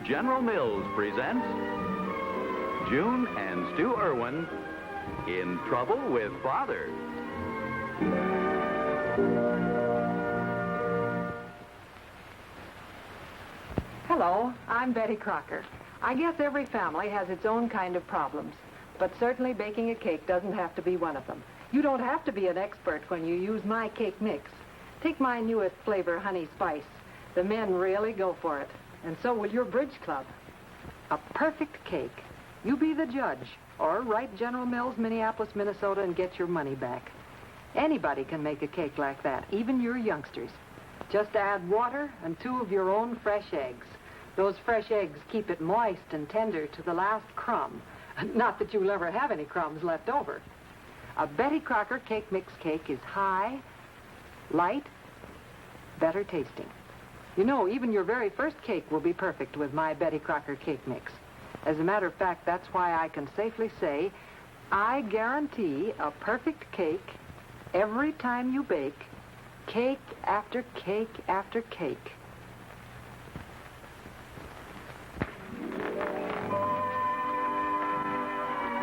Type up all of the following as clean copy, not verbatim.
General Mills presents June and Stu Erwin in Trouble with Father. Hello, I'm Betty Crocker. I guess every family has its own kind of problems, but certainly baking a cake doesn't have to be one of them. You don't have to be an expert when you use my cake mix. Take my newest flavor, honey spice. The men really go for it, and so will your bridge club. A perfect cake. You be the judge, or write General Mills, Minneapolis, Minnesota, and get your money back. Anybody can make a cake like that, even your youngsters. Just add water and 2 of your own fresh eggs. Those fresh eggs keep it moist and tender to the last crumb. Not that you'll ever have any crumbs left over. A Betty Crocker cake mix cake is high, light, better tasting. You know, even your very first cake will be perfect with my Betty Crocker cake mix. As a matter of fact, that's why I can safely say I guarantee a perfect cake every time you bake, cake after cake after cake.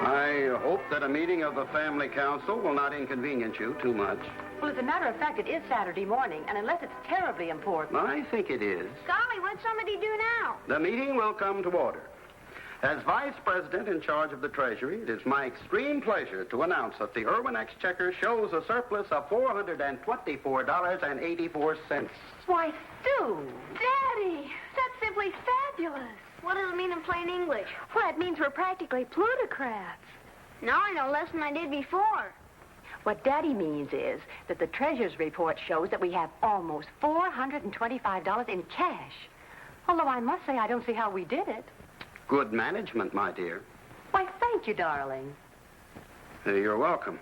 I hope that a meeting of the family council will not inconvenience you too much. Well, as a matter of fact, it is Saturday morning, and unless it's terribly important... I think it is. Golly, what'd somebody do now? The meeting will come to order. As Vice President in charge of the Treasury, it is my extreme pleasure to announce that the Erwin Exchequer shows a surplus of $424.84. Why, Stu! Daddy, that's simply fabulous. What does it mean in plain English? Why, it means we're practically plutocrats. Now I know less than I did before. What Daddy means is that the Treasurer's report shows that we have almost $425 in cash. Although I must say I don't see how we did it. Good management, my dear. Why, thank you, darling. You're welcome.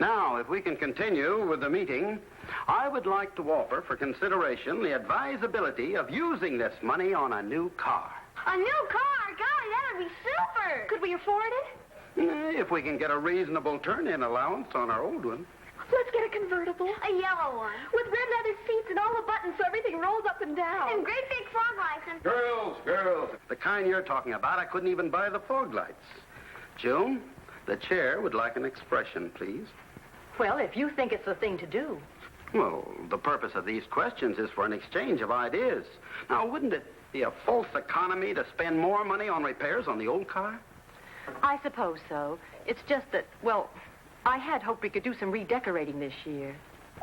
Now, if we can continue with the meeting, I would like to offer for consideration the advisability of using this money on a new car. A new car? Golly, that'd be super. Could we afford it? If we can get a reasonable turn-in allowance on our old one. Let's get a convertible. A yellow one. With red leather seats and all the buttons so everything rolls up and down. And great big fog lights. Girls. The kind you're talking about, I couldn't even buy the fog lights. June, the chair would like an expression, please. Well, if you think it's the thing to do. Well, the purpose of these questions is for an exchange of ideas. Now, wouldn't it be a false economy to spend more money on repairs on the old car? I suppose so. It's just that, well, I had hoped we could do some redecorating this year.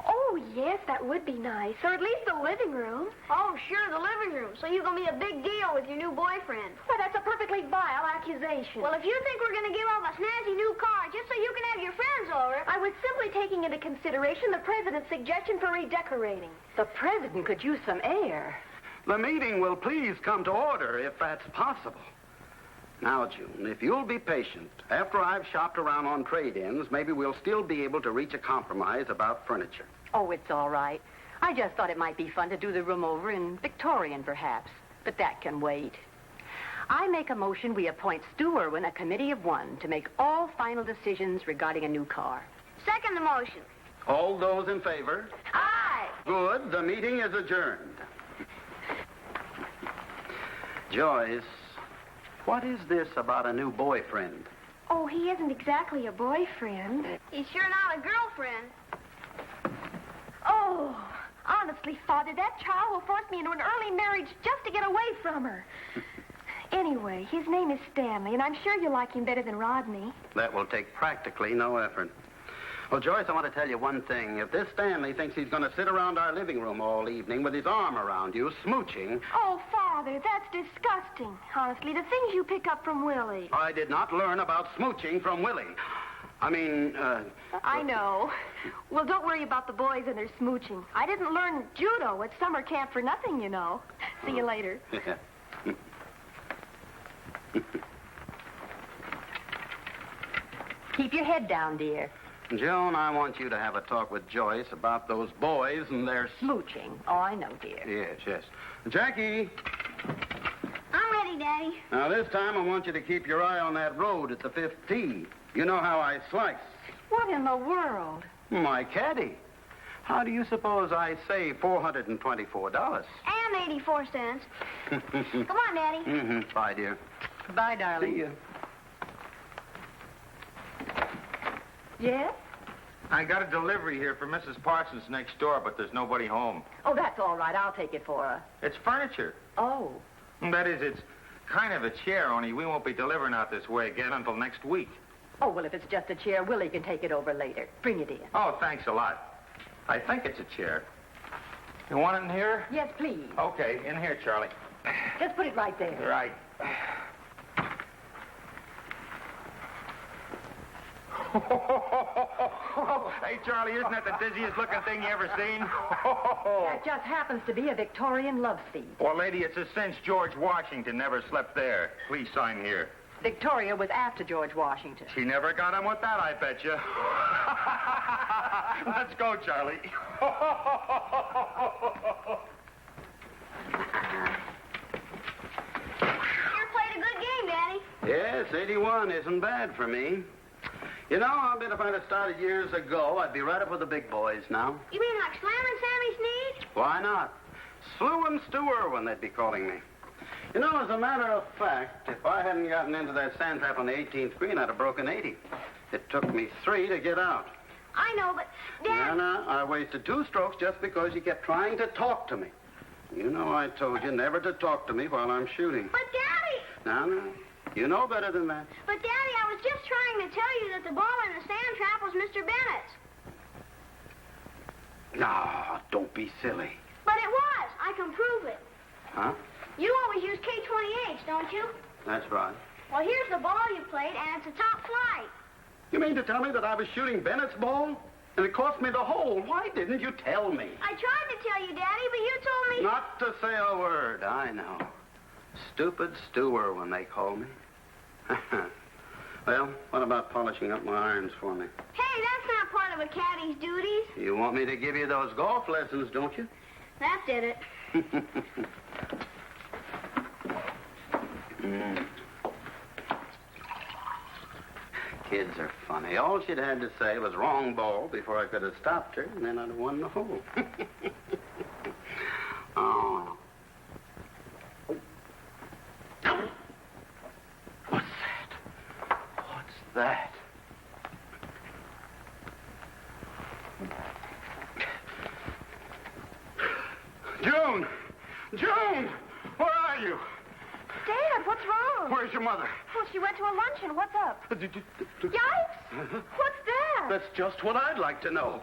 Oh, yes, that would be nice. Or at least the living room. Oh, sure, the living room. So you're going to be a big deal with your new boyfriend. Why, that's a perfectly vile accusation. Well, if you think we're going to give off a snazzy new car just so you can have your friends over... I was simply taking into consideration the President's suggestion for redecorating. The President could use some air. The meeting will please come to order if that's possible. Now, June, if you'll be patient, after I've shopped around on trade-ins, maybe we'll still be able to reach a compromise about furniture. Oh, it's all right. I just thought it might be fun to do the room over in Victorian, perhaps. But that can wait. I make a motion we appoint Stu Erwin a committee of 1 to make all final decisions regarding a new car. Second the motion. All those in favor? Aye. Good. The meeting is adjourned. Joyce, what is this about a new boyfriend? Oh, he isn't exactly a boyfriend. He's sure not a girlfriend. Oh, honestly, Father, that child will force me into an early marriage just to get away from her. Anyway, his name is Stanley, and I'm sure you like him better than Rodney. That will take practically no effort. Well, Joyce, I want to tell you one thing. If this Stanley thinks he's going to sit around our living room all evening with his arm around you, smooching... Oh, Father, that's disgusting. Honestly, the things you pick up from Willie. I did not learn about smooching from Willie. I know. Well, don't worry about the boys and their smooching. I didn't learn judo at summer camp for nothing, you know. See you later. Keep your head down, dear. Joan, I want you to have a talk with Joyce about those boys and their... Smooching. Oh, I know, dear. Yes. Jackie. I'm ready, Daddy. Now, this time I want you to keep your eye on that road at the 5th tee. You know how I slice. What in the world? My caddy. How do you suppose I save $424? And 84 cents. Come on, Daddy. Bye, dear. Bye, darling. See you. Yes? I got a delivery here for Mrs. Parsons next door, but there's nobody home. Oh, that's all right. I'll take it for her. It's furniture. Oh. That is, it's kind of a chair, only we won't be delivering out this way again until next week. Oh, well, if it's just a chair, Willie can take it over later. Bring it in. Oh, thanks a lot. I think it's a chair. You want it in here? Yes, please. Okay, in here, Charlie. Just put it right there. Right. Hey, Charlie, isn't that the dizziest looking thing you ever seen? That just happens to be a Victorian love seat. Well, lady, it's a cinch George Washington never slept there. Please sign here. Victoria was after George Washington. She never got on with that, I bet you. Let's go, Charlie. You played a good game, Daddy. Yes, 81 isn't bad for me. You know, I'll bet if I'd have started years ago, I'd be right up with the big boys now. You mean like slamming Sammy Sneed? Why not? Slew and Stu Erwin, they'd be calling me. You know, as a matter of fact, if I hadn't gotten into that sand trap on the 18th green, I'd have broken 80. It took me 3 to get out. I know, but Dad... No, I wasted 2 strokes just because you kept trying to talk to me. You know I told you never to talk to me while I'm shooting. But Daddy... No. You know better than that. But Daddy, I was just trying to tell you that the ball in the sand trap was Mr. Bennett's. No, don't be silly. But it was. I can prove it. Huh? You always use K-28s, don't you? That's right. Well, here's the ball you played, and it's a top flight. You mean to tell me that I was shooting Bennett's ball? And it cost me the hole. Why didn't you tell me? I tried to tell you, Daddy, but you told me... Not to say a word, I know. Stupid Stu Erwin, they call me. Well, what about polishing up my irons for me? Hey, that's not part of a caddy's duties. You want me to give you those golf lessons, don't you? That did it. Kids are funny. All she'd had to say was wrong ball before I could have stopped her, and then I'd have won the hole. Oh. What's that? What's that? June! June! Where are you? Dad, what's wrong? Where's your mother? Well, she went to a luncheon. What's up? Yikes! What's that? That's just what I'd like to know.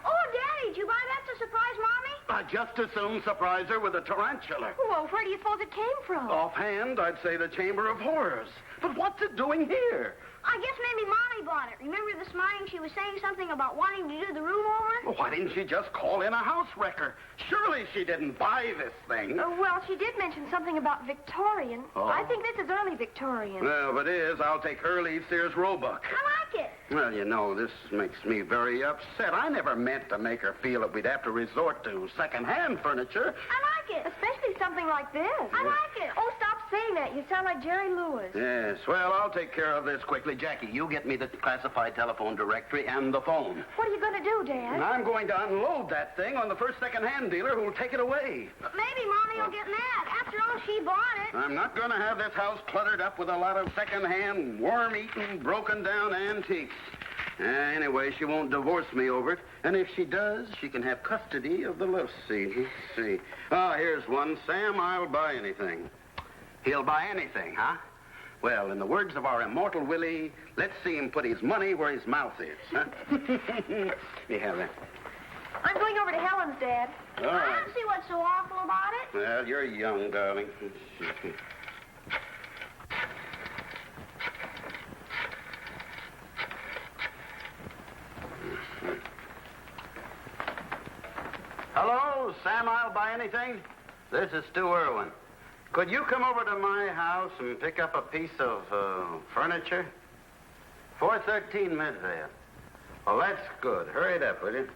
Oh, Daddy, did you buy that to surprise Mommy? I'd just as soon surprise her with a tarantula. Well, where do you suppose it came from? Offhand, I'd say the Chamber of Horrors. But what's it doing here? I guess maybe Mommy bought it. Remember this morning she was saying something about wanting to do the room over? Well, why didn't she just call in a house wrecker? Surely she didn't buy this thing. Well, she did mention something about Victorian. Oh. I think this is early Victorian. Well, if it is, I'll take Hurley Sears Roebuck. I like it. Well, you know, this makes me very upset. I never meant to make her feel that we'd have to resort to second-hand furniture. I like it. Especially something like this. I like it. Oh, stop saying that. You sound like Jerry Lewis. Yes, well, I'll take care of this quickly. Jackie, you get me the classified telephone directory and the phone. What are you going to do, Dad? And I'm going to unload that thing on the first second-hand dealer who'll take it away. But maybe Mommy will get mad. After all, she bought it. I'm not going to have this house cluttered up with a lot of second-hand, worm-eaten, broken-down antiques. Anyway, she won't divorce me over it. And if she does, she can have custody of the love seat. Let's see. Oh, here's one. Sam, I'll buy anything. He'll buy anything, huh? Well, in the words of our immortal Willie, let's see him put his money where his mouth is, huh? You have that. I'm going over to Helen's, Dad. All right. I don't see what's so awful about it. Well, you're young, darling. Hello, Sam, I'll buy anything. This is Stu Erwin. Could you come over to my house and pick up a piece of furniture? 413 Midvale. Well, that's good. Hurry it up, will you?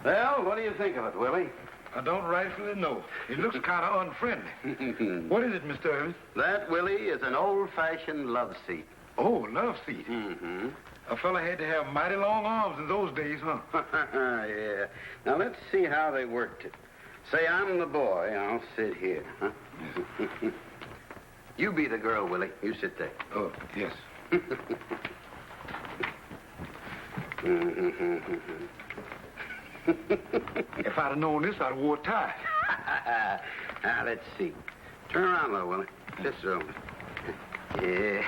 Well, what do you think of it, Willie? I don't rightfully know. It looks kind of unfriendly. What is it, Mr. Erwin? That, Willie, is an old-fashioned love seat. Oh, love seat. Mm-hmm. A fella had to have mighty long arms in those days, huh? Yeah. Now, let's see how they worked it. Say I'm the boy. I'll sit here, huh? You be the girl, Willie. You sit there. Oh, yes. If I'd have known this, I'd have wore a tie. Now, let's see. Turn around, little Willie. This room. Yeah.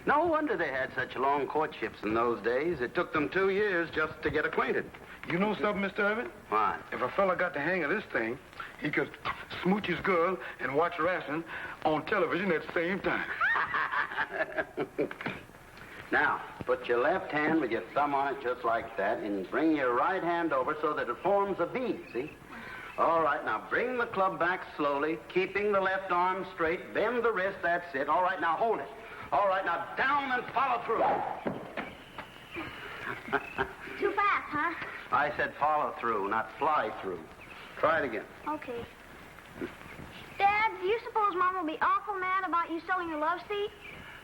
No wonder they had such long courtships in those days. It took them 2 years just to get acquainted. You know something, Mr. Erwin? What? If a fella got the hang of this thing, he could smooch his girl and watch wrestling on television at the same time. Now, put your left hand with your thumb on it just like that, and bring your right hand over so that it forms a V, see? All right, now bring the club back slowly, keeping the left arm straight, bend the wrist, that's it. All right, now hold it. All right, now down and follow through. Too fast, huh? I said follow through, not fly through. Try it again. Okay. Dad, do you suppose Mom will be awful mad about you selling your love seat?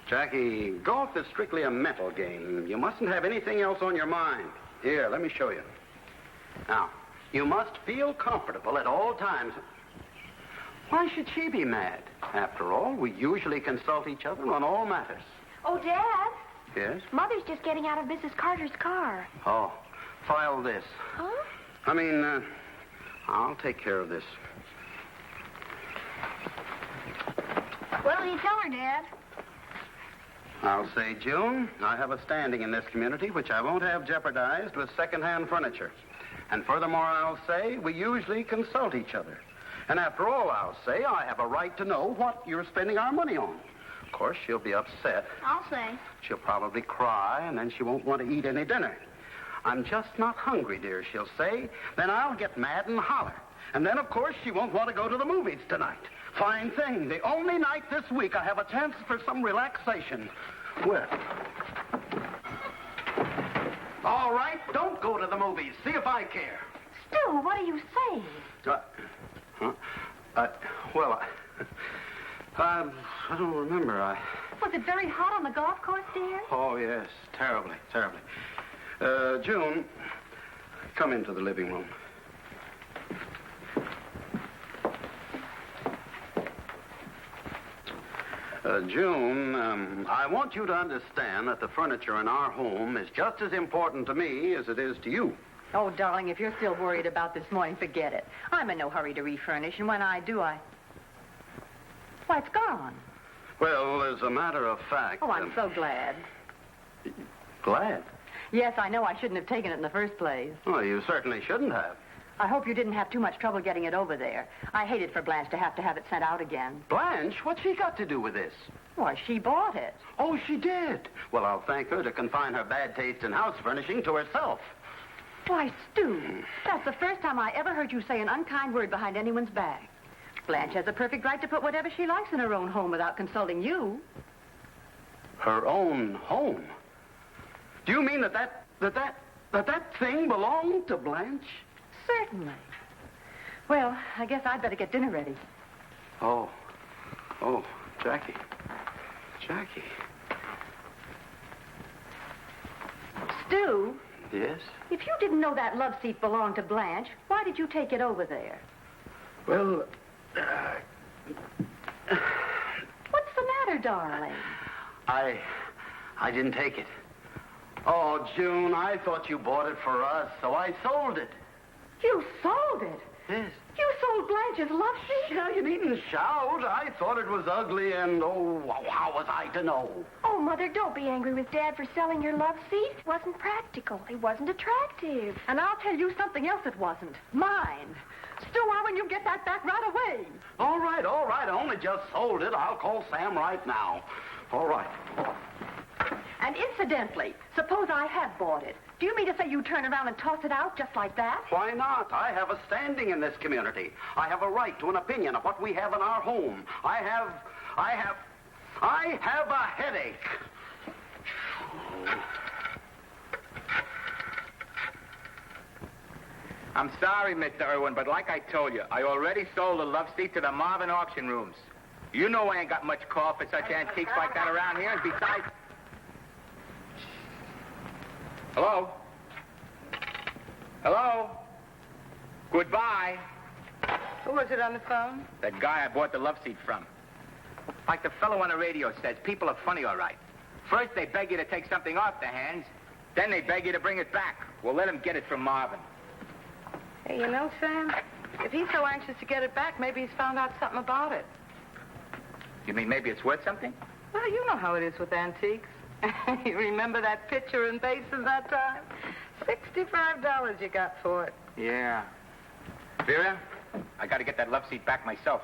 Jackie, golf is strictly a mental game. You mustn't have anything else on your mind. Here, let me show you. Now, you must feel comfortable at all times. Why should she be mad? After all, we usually consult each other on all matters. Oh, Dad. Yes? Mother's just getting out of Mrs. Carter's car. Oh, file this. Huh? I'll take care of this. What'll you tell her, Dad? I'll say, June, I have a standing in this community which I won't have jeopardized with second-hand furniture. And furthermore, I'll say we usually consult each other. And after all, I'll say I have a right to know what you're spending our money on. Of course, she'll be upset. I'll say. She'll probably cry, and then she won't want to eat any dinner. I'm just not hungry, dear, she'll say. Then I'll get mad and holler. And then, of course, she won't want to go to the movies tonight. Fine thing. The only night this week I have a chance for some relaxation. Well. All right, don't go to the movies. See if I care. Stu, what are you saying? I don't remember. Was it very hot on the golf course, dear? Oh, yes. Terribly, terribly. June, come into the living room. June, I want you to understand that the furniture in our home is just as important to me as it is to you. Oh, darling, if you're still worried about this morning, forget it. I'm in no hurry to refurnish, and when I do, Why, it's gone. Well, as a matter of fact... Oh, I'm so glad. Glad? Yes, I know I shouldn't have taken it in the first place. Well, you certainly shouldn't have. I hope you didn't have too much trouble getting it over there. I hated for Blanche to have it sent out again. Blanche? What's she got to do with this? Why, she bought it. Oh, she did? Well, I'll thank her to confine her bad taste in house furnishing to herself. Why, Stu, that's the first time I ever heard you say an unkind word behind anyone's back. Blanche has a perfect right to put whatever she likes in her own home without consulting you. Her own home? Do you mean that thing belonged to Blanche? Certainly. Well, I guess I'd better get dinner ready. Oh, Jackie. Jackie. Stu? Yes? If you didn't know that love seat belonged to Blanche, why did you take it over there? Well, What's the matter, darling? I didn't take it. Oh, June, I thought you bought it for us, so I sold it. You sold it? Yes. You sold Blanche's love seat? Yeah, you needn't shout. I thought it was ugly, and how was I to know? Oh, Mother, don't be angry with Dad for selling your love seat. It wasn't practical. It wasn't attractive. And I'll tell you something else it wasn't. Mine. Stu Erwin, you get that back right away. All right. I only just sold it. I'll call Sam right now. All right. And incidentally, suppose I had bought it. Do you mean to say you turn around and toss it out just like that? Why not? I have a standing in this community. I have a right to an opinion of what we have in our home. I have a headache. I'm sorry, Mr. Erwin, but like I told you, I already sold the love seat to the Marvin auction rooms. You know I ain't got much call for such antiques like that around here, and besides... Hello? Hello? Goodbye. Who was it on the phone? That guy I bought the love seat from. Like the fellow on the radio says, people are funny, all right. First, they beg you to take something off their hands. Then they beg you to bring it back. Well, let him get it from Marvin. Hey, you know, Sam, if he's so anxious to get it back, maybe he's found out something about it. You mean maybe it's worth something? Well, you know how it is with antiques. You remember that pitcher and basin that time? $65 you got for it. Yeah. Vera, I got to get that love seat back myself.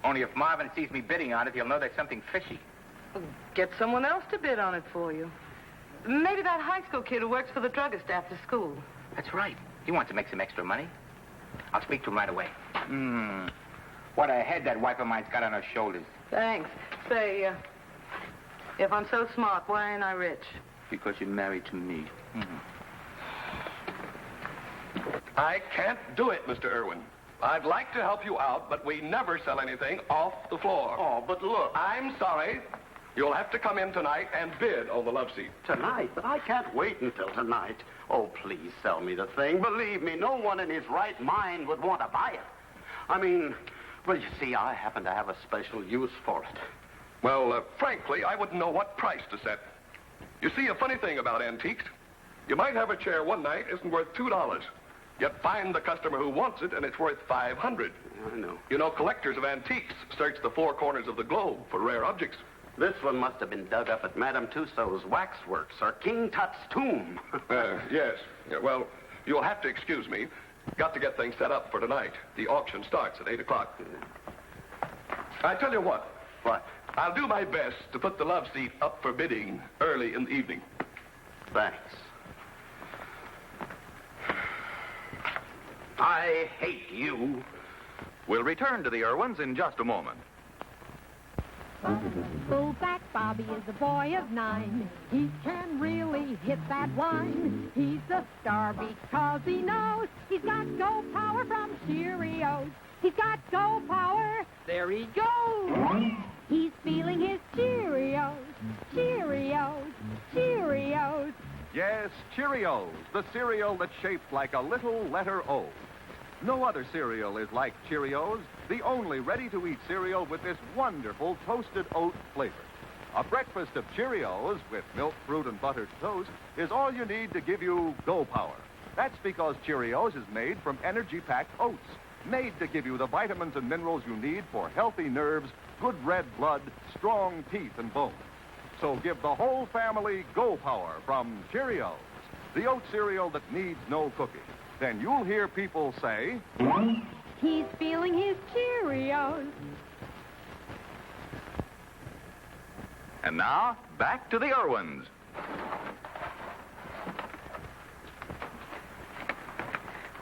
Only if Marvin sees me bidding on it, he'll know there's something fishy. Well, get someone else to bid on it for you. Maybe that high school kid who works for the druggist after school. That's right. He wants to make some extra money. I'll speak to him right away. What a head that wife of mine's got on her shoulders. Thanks. Say, if I'm so smart, why ain't I rich? Because you're married to me. I can't do it, Mr. Erwin. I'd like to help you out, but we never sell anything off the floor. Oh, but look. I'm sorry. You'll have to come in tonight and bid on the love seat. Tonight? But I can't wait until tonight. Oh, please sell me the thing. Believe me, no one in his right mind would want to buy it. I mean, well, you see, I happen to have a special use for it. Well, frankly, I wouldn't know what price to set. You see, a funny thing about antiques, you might have a chair one night isn't worth $2. Yet find the customer who wants it, and it's worth $500. I know. You know, collectors of antiques search the four corners of the globe for rare objects. This one must have been dug up at Madame Tussauds waxworks or King Tut's tomb. Yes. Yeah, well, you'll have to excuse me. Got to get things set up for tonight. The auction starts at 8 o'clock. I tell you what. What? I'll do my best to put the love seat up for bidding early in the evening. Thanks. I hate you. We'll return to the Erwins in just a moment. Fullback Bobby is a boy of 9. He can really hit that line. He's a star because he knows he's got go power from Cheerios. He's got go power. There he goes. He's feeling his Cheerios. Cheerios. Cheerios. Yes, Cheerios, the cereal that's shaped like a little letter O. No other cereal is like Cheerios, the only ready-to-eat cereal with this wonderful toasted oat flavor. A breakfast of Cheerios with milk, fruit, and buttered toast is all you need to give you go power. That's because Cheerios is made from energy-packed oats, made to give you the vitamins and minerals you need for healthy nerves, good red blood, strong teeth and bones. So give the whole family go power from Cheerios, the oat cereal that needs no cooking. Then you'll hear people say, he's feeling his Cheerios. And now, back to the Erwins.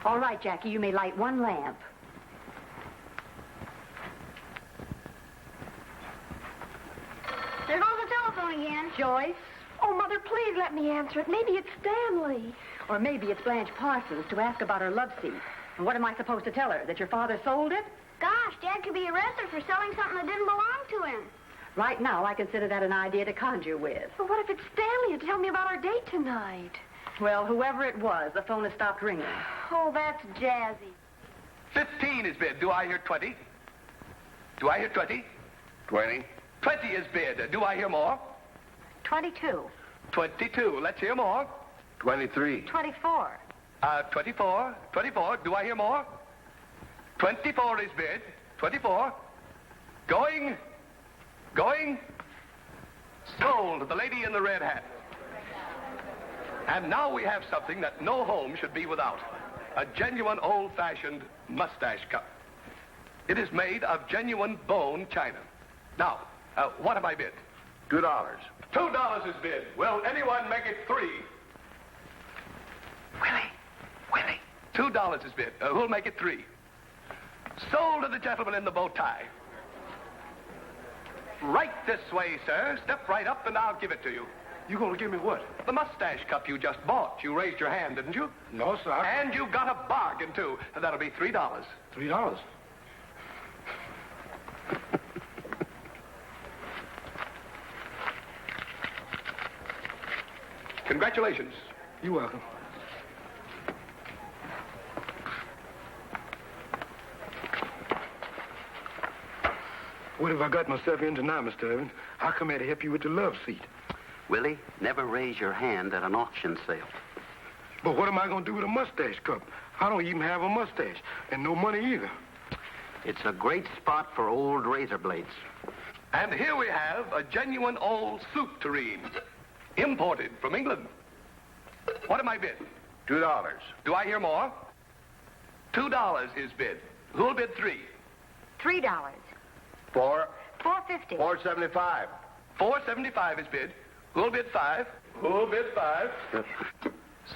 All right, Jackie, you may light one lamp. There goes the telephone again. Joyce? Oh, Mother, please let me answer it. Maybe it's Stanley. Or maybe it's Blanche Parsons to ask about her love seat. And what am I supposed to tell her? That your father sold it? Gosh, Dad could be arrested for selling something that didn't belong to him. Right now, I consider that an idea to conjure with. But what if it's Stanley to tell me about our date tonight? Well, whoever it was, the phone has stopped ringing. Oh, that's jazzy. 15 is bid. Do I hear 20? Do I hear 20? 20. 20 is bid. Do I hear more? 22. 22. Let's hear more. 23. 24. 24. 24. Do I hear more? 24 is bid. 24. Going. Going. Sold. The lady in the red hat. And now we have something that no home should be without. A genuine old-fashioned mustache cup. It is made of genuine bone china. Now, what have I bid? $2. $2 is bid. Will anyone make it 3? Willie. $2 is bid. Who'll make it 3? Sold to the gentleman in the bow tie. Right this way, sir. Step right up and I'll give it to you. You gonna give me what? The mustache cup you just bought. You raised your hand, didn't you? No, sir. And you got a bargain, too. And that'll be $3. $3. Congratulations. You're welcome. What have I got myself into now, Mr. Erwin? How come I had to help you with the love seat? Willie, never raise your hand at an auction sale. But what am I going to do with a mustache cup? I don't even have a mustache, and no money either. It's a great spot for old razor blades. And here we have a genuine old soup tureen, imported from England. What am I bid? $2. Do I hear more? $2 is bid. Who'll bid 3? $3. $4. $4.50. $4.75. $4.75 is bid. Who'll bid 5? Who'll bid 5?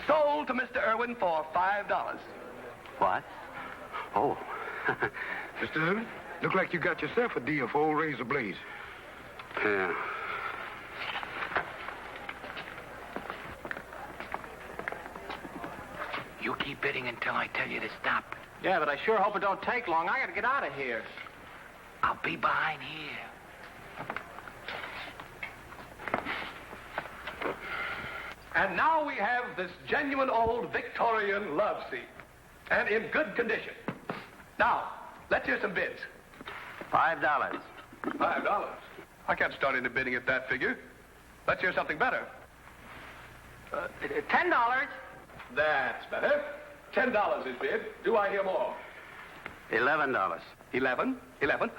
Sold to Mr. Erwin for $5. What? Oh. Mr. Erwin, look like you got yourself a deal for old razor blades. Yeah. You keep bidding until I tell you to stop. Yeah, but I sure hope it don't take long. I gotta get out of here. I'll be behind here. And now we have this genuine old Victorian love seat, and in good condition. Now, let's hear some bids. $5. $5. I can't start into bidding at that figure. Let's hear something better. $10. That's better. $10 is bid. Do I hear more? $11. 11.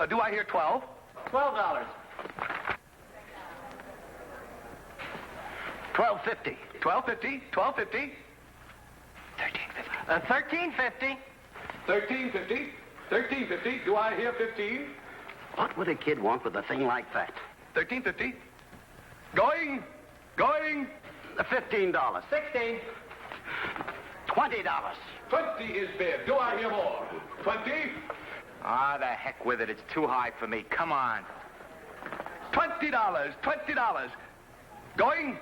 Do I hear 12? $12. $12.50. $12.50. $12.50. $13.50. $13.50. $13.50. Do I hear 15? What would a kid want with a thing like that? $13.50. Going. $15. 16. $20. 20 is bid. Do I hear more? 20. Ah, the heck with it. It's too high for me. Come on. $20. $20. Going.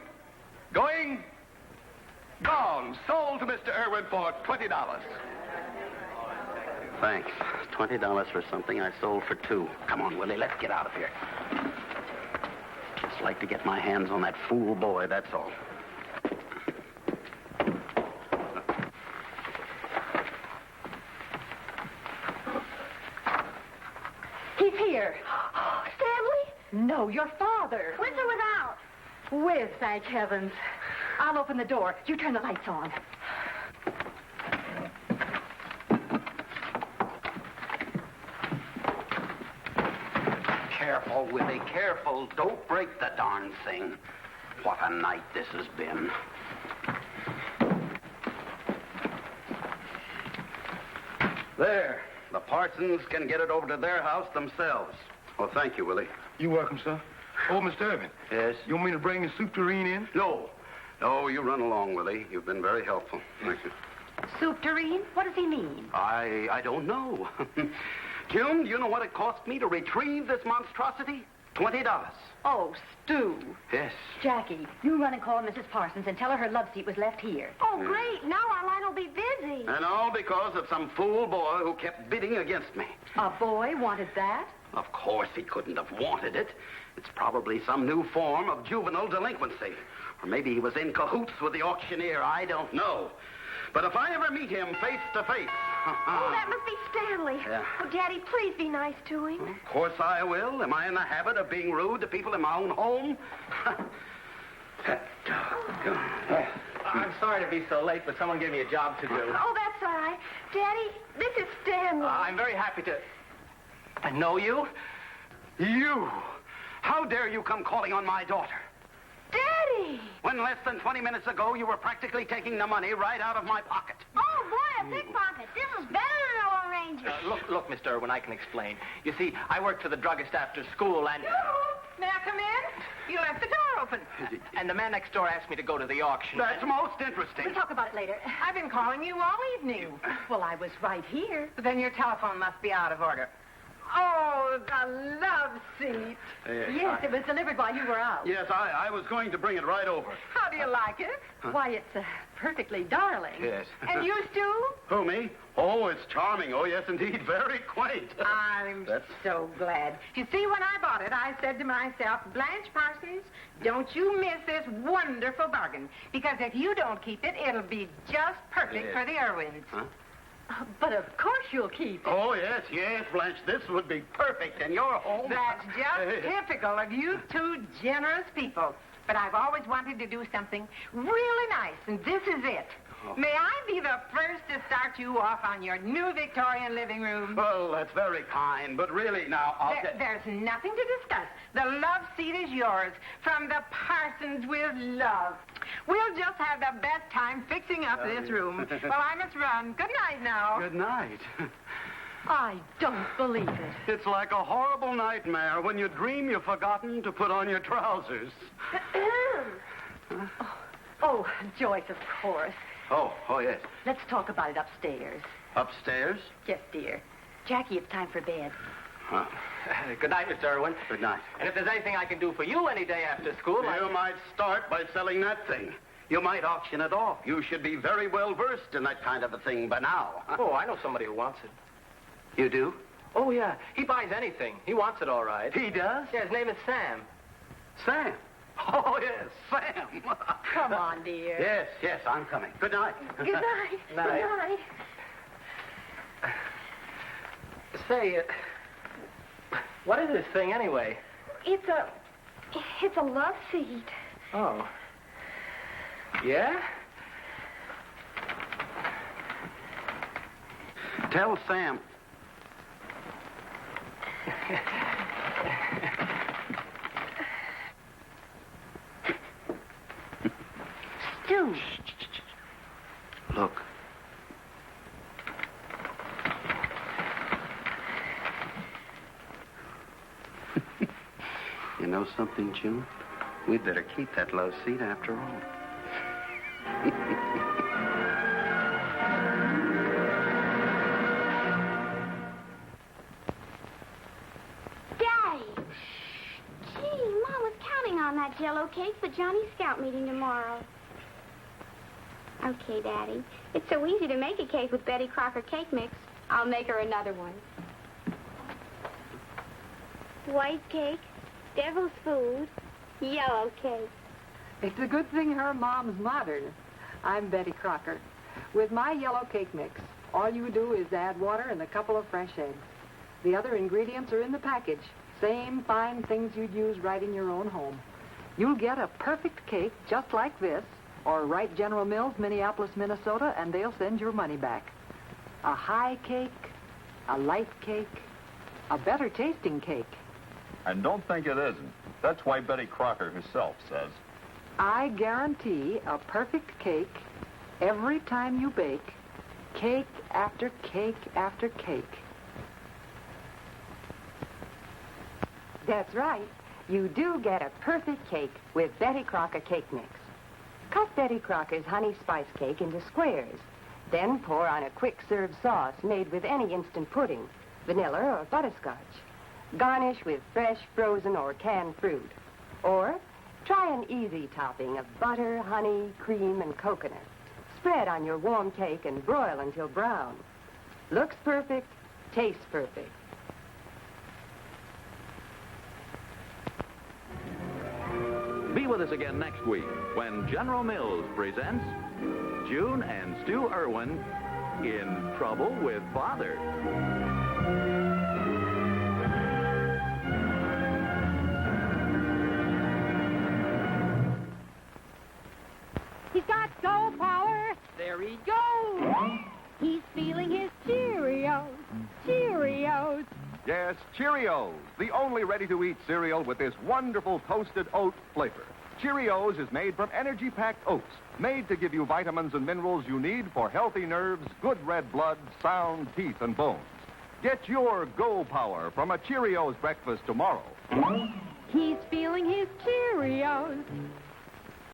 Gone. Sold to Mr. Erwin for $20. Thanks. $20 for something I sold for $2. Come on, Willie, let's get out of here. Just like to get my hands on that fool boy, that's all. He's here. Stanley? No, your father. With or without? With, thank heavens. I'll open the door. You turn the lights on. Careful, Willie, careful. Don't break the darn thing. What a night this has been. There. The Parsons can get it over to their house themselves. Oh, thank you, Willie. You're welcome, sir. Oh, Mr. Erwin. Yes? You want me to bring the soup tureen in? No. No, you run along, Willie. You've been very helpful. Thank you. Soup tureen? What does he mean? I don't know. June, do you know what it cost me to retrieve this monstrosity? $20. Oh, Stu. Yes. Jackie, you run and call Mrs. Parsons and tell her her love seat was left here. Oh, great. Now our line will be busy. And all because of some fool boy who kept bidding against me. A boy wanted that? Of course he couldn't have wanted it. It's probably some new form of juvenile delinquency. Or maybe he was in cahoots with the auctioneer. I don't know. But if I ever meet him face to face... Oh, that must be Stanley. Yeah. Oh, Daddy, please be nice to him. Of course I will. Am I in the habit of being rude to people in my own home? I'm sorry to be so late, but someone gave me a job to do. Oh, that's all right. Daddy, this is Stanley. I'm very happy to... I know you? You! How dare you come calling on my daughter? Daddy! When less than 20 minutes ago, you were practically taking the money right out of my pocket. Oh, boy, a pickpocket. This is better than a Lone Ranger. Look, Mr. Erwin, I can explain. You see, I worked for the druggist after school, and... May I come in? You left the door open. And the man next door asked me to go to the auction. That's most interesting. We'll talk about it later. I've been calling you all evening. Well, I was right here. But then your telephone must be out of order. Oh, the love seat. Yes, it was delivered while you were out. Yes, I was going to bring it right over. How do you like it? Why, it's perfectly darling. Yes. And you, Stu? Who, me? Oh, it's charming. Oh, yes, indeed. Very quaint. I'm so glad. You see, when I bought it, I said to myself, Blanche Parsons, don't you miss this wonderful bargain. Because if you don't keep it, it'll be just perfect for the Erwins. Huh? But of course you'll keep it. Oh, yes, Blanche. This would be perfect in your home. That's just typical of you two generous people. But I've always wanted to do something really nice, and this is it. Oh. May I be the first to start you off on your new Victorian living room? Well, that's very kind, but really, now, There's nothing to discuss. The love seat is yours, from the Parsons with love. We'll just have the best time fixing up this room. Well, I must run. Good night now. Good night. I don't believe it. It's like a horrible nightmare when you dream you've forgotten to put on your trousers. Oh, Joyce, of course. Oh, yes. Let's talk about it upstairs. Upstairs? Yes, dear. Jackie, it's time for bed. Huh. Good night, Mr. Erwin. Good night. And if there's anything I can do for you any day after school, You might start by selling that thing. You might auction it off. You should be very well versed in that kind of a thing by now. Oh, I know somebody who wants it. You do? Oh, yeah. He buys anything. He wants it all right. He does? Yeah, his name is Sam. Sam? Oh, yes, Sam. Come on, dear. Yes, I'm coming. Good night. Good night. Good night. Say, what is this thing anyway? It's a love seat. Oh. Yeah? Tell Sam. Stu. Look. You know something, June? We'd better keep that love seat after all. Daddy! Gee, Mom was counting on that Jell-O cake for Johnny's scout meeting tomorrow. Okay, Daddy. It's so easy to make a cake with Betty Crocker cake mix. I'll make her another one. White cake, devil's food, yellow cake. It's a good thing her mom's modern. I'm Betty Crocker. With my yellow cake mix, all you do is add water and a couple of fresh eggs. The other ingredients are in the package. Same fine things you'd use right in your own home. You'll get a perfect cake just like this, or write General Mills, Minneapolis, Minnesota, and they'll send your money back. A high cake, a light cake, a better tasting cake. And don't think it isn't. That's why Betty Crocker herself says, I guarantee a perfect cake every time you bake, cake after cake after cake. That's right. You do get a perfect cake with Betty Crocker cake mix. Cut Betty Crocker's honey spice cake into squares. Then pour on a quick-serve sauce made with any instant pudding, vanilla or butterscotch. Garnish with fresh, frozen, or canned fruit. Or try an easy topping of butter, honey, cream, and coconut. Spread on your warm cake and broil until brown. Looks perfect, tastes perfect. Be with us again next week when General Mills presents June and Stu Erwin in Trouble with Father. He's got soul power. There he goes. He's feeling his Cheerios. Cheerios. yes, Cheerios, the only ready-to-eat cereal with this wonderful toasted oat flavor. Cheerios is made from energy-packed oats, made to give you vitamins and minerals you need for healthy nerves, good red blood, sound teeth and bones. Get your Go Power from a Cheerios breakfast tomorrow. He's feeling his Cheerios.